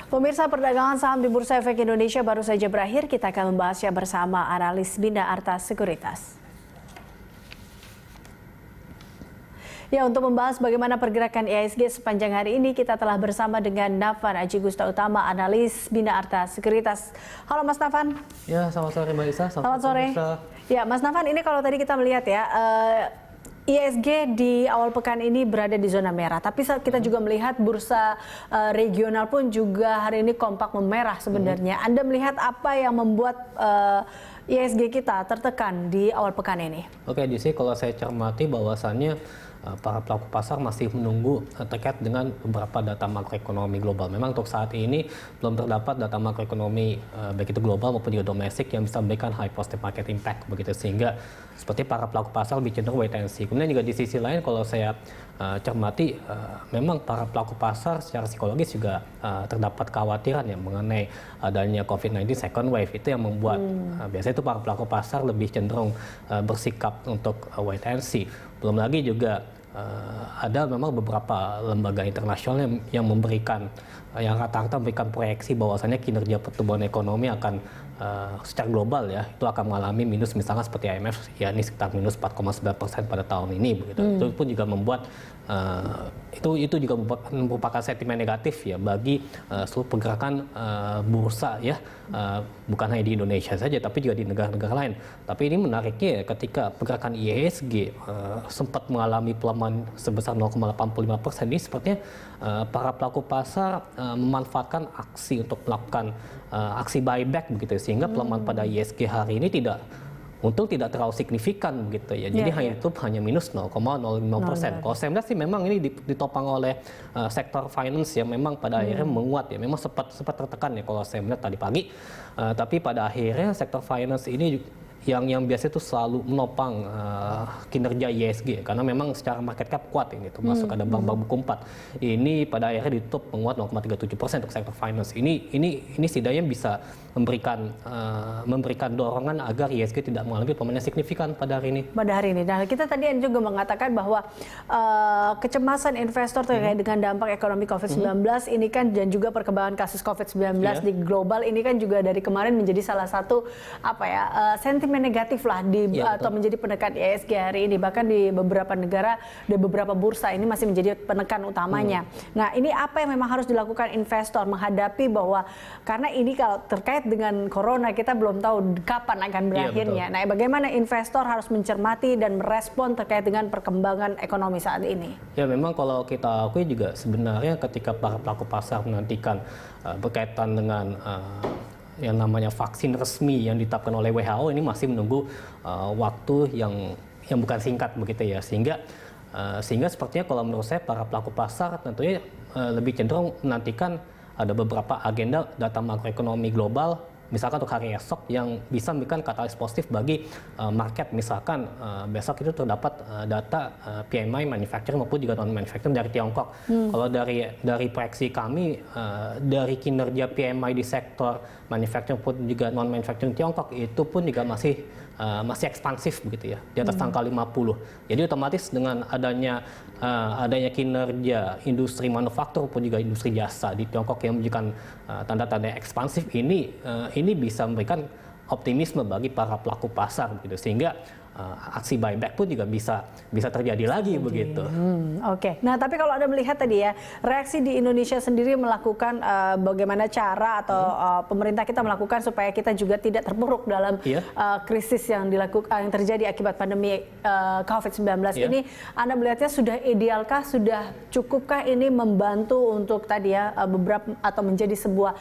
Pemirsa, perdagangan saham di Bursa Efek Indonesia baru saja berakhir. Kita akan membahasnya bersama analis Bina Arta Sekuritas. Ya, untuk membahas bagaimana pergerakan IHSG sepanjang hari ini, kita telah bersama dengan Nafan Aji Gusta Utama, analis Bina Arta Sekuritas. Halo Mas Nafan. Ya, selamat sore Mbak Lisa. Selamat sore. Ya, Mas Nafan, ini kalau tadi kita melihat ya, IHSG di awal pekan ini berada di zona merah, tapi kita juga melihat bursa regional pun juga hari ini kompak memerah sebenarnya. Anda melihat apa yang membuat IHSG kita tertekan di awal pekan ini? Oke, di sini kalau saya cermati bahwasannya para pelaku pasar masih menunggu terkait dengan beberapa data makroekonomi global. Memang untuk saat ini belum terdapat data makroekonomi baik itu global maupun juga domestik yang bisa memberikan high positive market impact begitu, sehingga seperti para pelaku pasar lebih cenderung wait and see. Kemudian juga di sisi lain kalau saya cermati memang para pelaku pasar secara psikologis juga terdapat kekhawatiran ya mengenai adanya COVID-19 second wave. Itu yang membuat biasanya itu para pelaku pasar lebih cenderung bersikap untuk wait and see. Belum lagi juga ada memang beberapa lembaga internasional yang memberikan yang rata-rata memberikan proyeksi bahwasannya kinerja pertumbuhan ekonomi akan secara global ya itu akan mengalami minus, misalnya seperti IMF ya ini sekitar minus 4,9% pada tahun ini begitu. Itu pun juga membuat itu juga merupakan sentimen negatif ya bagi seluruh pergerakan bursa ya, bukan hanya di Indonesia saja tapi juga di negara-negara lain. Tapi ini menariknya ya, ketika pergerakan IHSG sempat mengalami pelemahan sebesar 0,85%, ini sepertinya para pelaku pasar memanfaatkan aksi untuk melakukan aksi buyback begitu, sehingga pelemahan pada IHSG hari ini tidak terlalu signifikan begitu ya. Jadi hanya minus 0,05%. Kalau saya melihat sih memang ini ditopang oleh sektor finance yang memang pada akhirnya menguat ya. Memang sempat tertekan ya kalau saya melihat tadi pagi. Tapi pada akhirnya sektor finance ini yang biasa itu selalu menopang kinerja IHSG karena memang secara market cap kuat ini, termasuk ada bank-bank buku 4 ini pada akhirnya ditutup menguat 0,37% untuk sektor finance. Ini setidaknya bisa memberikan dorongan agar IHSG tidak mengalami pelemahan signifikan pada hari ini. Nah, kita tadi juga mengatakan bahwa kecemasan investor terkait dengan dampak ekonomi COVID-19 ini kan, dan juga perkembangan kasus COVID-19 di global ini kan juga dari kemarin menjadi salah satu sentimen negatif lah atau menjadi penekan IHSG hari ini. Bahkan di beberapa negara, di beberapa bursa ini masih menjadi penekan utamanya. Nah, ini apa yang memang harus dilakukan investor menghadapi bahwa karena ini kalau terkait dengan corona kita belum tahu kapan akan berakhirnya. Nah, bagaimana investor harus mencermati dan merespon terkait dengan perkembangan ekonomi saat ini? Ya, memang kalau kita akui juga sebenarnya ketika para pelaku pasar menantikan berkaitan dengan yang namanya vaksin resmi yang ditetapkan oleh WHO, ini masih menunggu waktu yang bukan singkat begitu ya, sehingga sepertinya kalau menurut saya para pelaku pasar tentunya lebih cenderung menantikan ada beberapa agenda data makroekonomi global misalkan untuk hari esok yang bisa memberikan katalis positif bagi market. Misalkan besok itu terdapat data PMI manufacturing maupun juga non manufacturing dari Tiongkok. Kalau dari proyeksi kami dari kinerja PMI di sektor manufacturing maupun juga non manufacturing Tiongkok itu pun juga masih ekspansif begitu ya, di atas angka 50. Jadi otomatis dengan adanya kinerja industri manufaktur maupun juga industri jasa di Tiongkok yang menunjukkan tanda-tanda ekspansif ini bisa memberikan optimisme bagi para pelaku pasar begitu, sehingga aksi buyback pun juga bisa terjadi lagi begitu. Oke. Nah, tapi kalau Anda melihat tadi ya, reaksi di Indonesia sendiri melakukan bagaimana cara atau pemerintah kita melakukan supaya kita juga tidak terpuruk dalam krisis yang terjadi akibat pandemi COVID-19 ini. Anda melihatnya sudah idealkah, sudah cukupkah ini membantu untuk tadi ya beberapa atau menjadi sebuah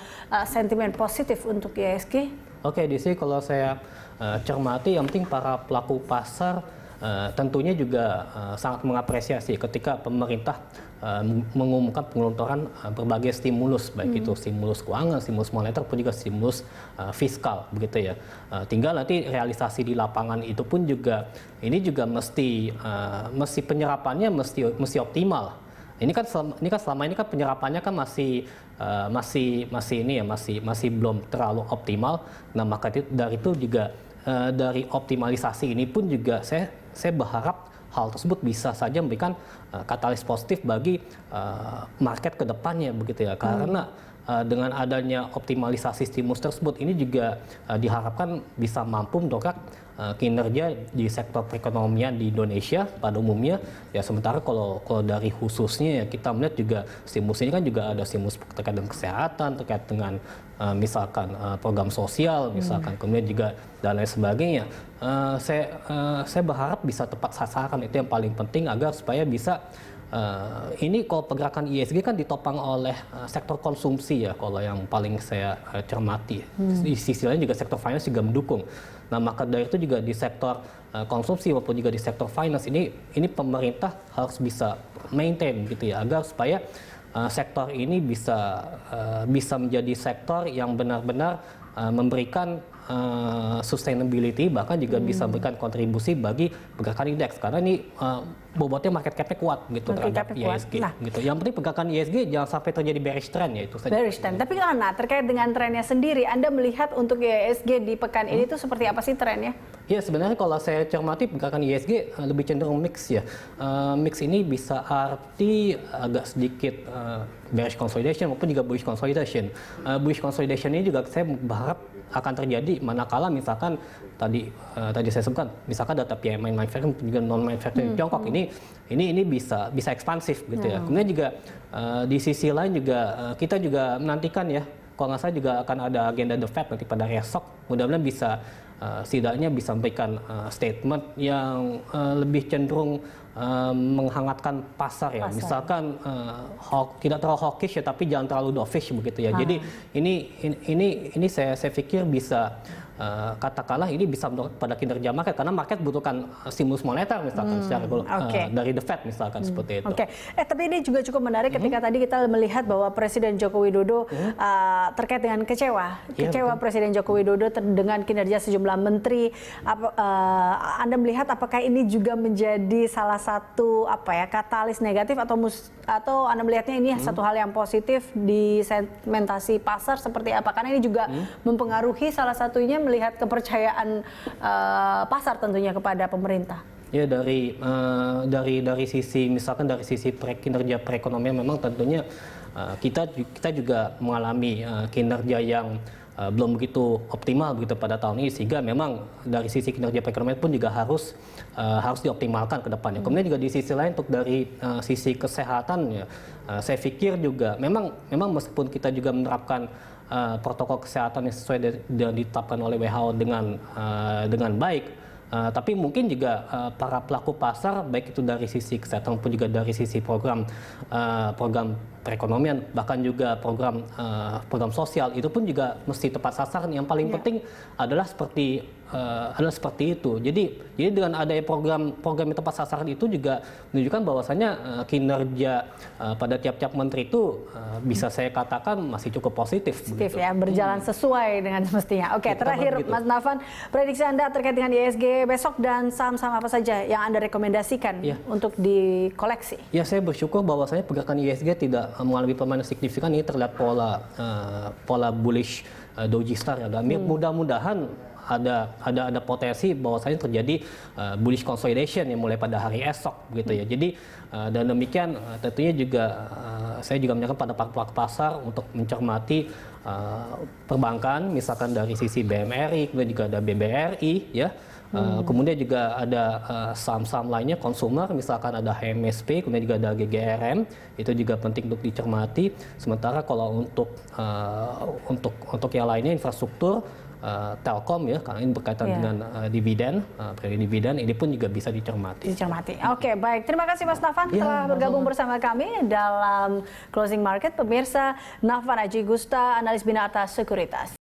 sentimen positif untuk IHSG? Oke, di sini kalau saya cermati, yang penting para pelaku pasar tentunya juga sangat mengapresiasi ketika pemerintah mengumumkan penggelontoran berbagai stimulus, baik itu stimulus keuangan, stimulus moneter, pun juga stimulus fiskal begitu ya. Tinggal nanti realisasi di lapangan itu pun juga mesti penyerapannya mesti optimal. Ini kan selama ini kan penyerapannya kan masih belum terlalu optimal. Nah, maka dari itu juga dari optimalisasi ini pun juga saya berharap hal tersebut bisa saja memberikan katalis positif bagi market ke depannya begitu ya. Karena dengan adanya optimalisasi stimulus tersebut ini juga diharapkan bisa mampu mendongkrak kinerja di sektor perekonomian di Indonesia pada umumnya. Ya sementara kalau dari khususnya ya kita melihat juga stimulus ini kan juga ada stimulus terkait dengan kesehatan, terkait dengan misalkan program sosial, misalkan kemudian juga dan lain sebagainya. Saya berharap bisa tepat sasaran, itu yang paling penting agar supaya bisa ini kalau pergerakan ISG kan ditopang oleh sektor konsumsi ya kalau yang paling saya cermati. Di sisi lain juga sektor finance juga mendukung. Nah maka dari itu juga di sektor konsumsi maupun juga di sektor finance ini pemerintah harus bisa maintain gitu ya agar supaya sektor ini bisa menjadi sektor yang benar-benar memberikan sustainability bahkan juga bisa memberikan kontribusi bagi pergerakan indeks karena ini bobotnya market cap-nya kuat gitu terhadap ISG gitu. Yang penting pergerakan ISG jangan sampai terjadi bearish trend ya itu saja. Bearish trend. Tapi karena terkait dengan trennya sendiri, Anda melihat untuk ISG di pekan ini tuh seperti apa sih trennya? Ya sebenarnya kalau saya cermati pergerakan ISG lebih cenderung mix ya. Mix ini bisa arti agak sedikit bearish consolidation maupun juga bullish consolidation. Bullish consolidation ini juga saya berharap akan terjadi manakala misalkan tadi saya sebutkan misalkan data PMI manufacturing juga non manufacturing Tiongkok ini bisa ekspansif gitu ya. Kemudian juga di sisi lain juga kita juga menantikan ya kalau nggak salah juga akan ada agenda The Fed nanti pada hari esok, mudah-mudahan bisa setidaknya bisa memberikan statement yang lebih cenderung menghangatkan pasar ya. Misalkan tidak terlalu hawkish ya, tapi jangan terlalu dovish begitu ya. Jadi ini saya pikir bisa katakanlah ini bisa mendorong pada kinerja market karena market butuhkan stimulus moneter misalkan secara dari The Fed misalkan seperti itu. Tapi ini juga cukup menarik ketika tadi kita melihat bahwa Presiden Joko Widodo terkait dengan kecewa Presiden Joko Widodo dengan kinerja sejumlah menteri. Anda melihat apakah ini juga menjadi salah satu katalis negatif atau Anda melihatnya ini satu hal yang positif di segmentasi pasar seperti apa? Karena ini juga mempengaruhi salah satunya melihat kepercayaan pasar tentunya kepada pemerintah. Ya dari sisi misalkan dari sisi kinerja perekonomian memang tentunya kita juga mengalami kinerja yang belum begitu optimal begitu pada tahun ini sehingga memang dari sisi kinerja perekonomian pun juga harus dioptimalkan ke depannya. Kemudian juga di sisi lain untuk dari sisi kesehatan ya saya pikir juga memang meskipun kita juga menerapkan protokol kesehatan yang sesuai dengan ditetapkan oleh WHO dengan baik, tapi mungkin juga para pelaku pasar baik itu dari sisi kesehatan maupun juga dari sisi program perekonomian bahkan juga program sosial itu pun juga mesti tepat sasaran. Yang paling penting adalah seperti itu. Jadi dengan adanya program yang tepat sasaran itu juga menunjukkan bahwasannya kinerja pada tiap-tiap menteri itu bisa saya katakan masih cukup positif. Ya, berjalan sesuai dengan semestinya. Terakhir Mas Nafan, prediksi Anda terkait dengan ISG besok dan saham-saham apa saja yang Anda rekomendasikan untuk dikoleksi? Ya, saya bersyukur bahwasanya pergerakan ISG tidak mengalami pelemahan signifikan. Ini terlihat pola bullish Doji Star ya. Mudah-mudahan ada potensi bahwasanya terjadi bullish consolidation yang mulai pada hari esok gitu ya. Jadi dan demikian tentunya juga saya juga menyarankan pada pelaku pasar untuk mencermati perbankan misalkan dari sisi BMRI, kemudian juga ada BBRI ya. Kemudian juga ada saham-saham lainnya konsumer, misalkan ada HMSP, kemudian juga ada GGRM, itu juga penting untuk dicermati. Sementara kalau untuk yang lainnya infrastruktur, Telkom ya, karena ini berkaitan dengan dividen ini pun juga bisa dicermati. Oke, baik. Terima kasih Mas Nafan telah bergabung bersama kami dalam Closing Market. Pemirsa, Nafan Aji Gusta, analis bina atas sekuritas.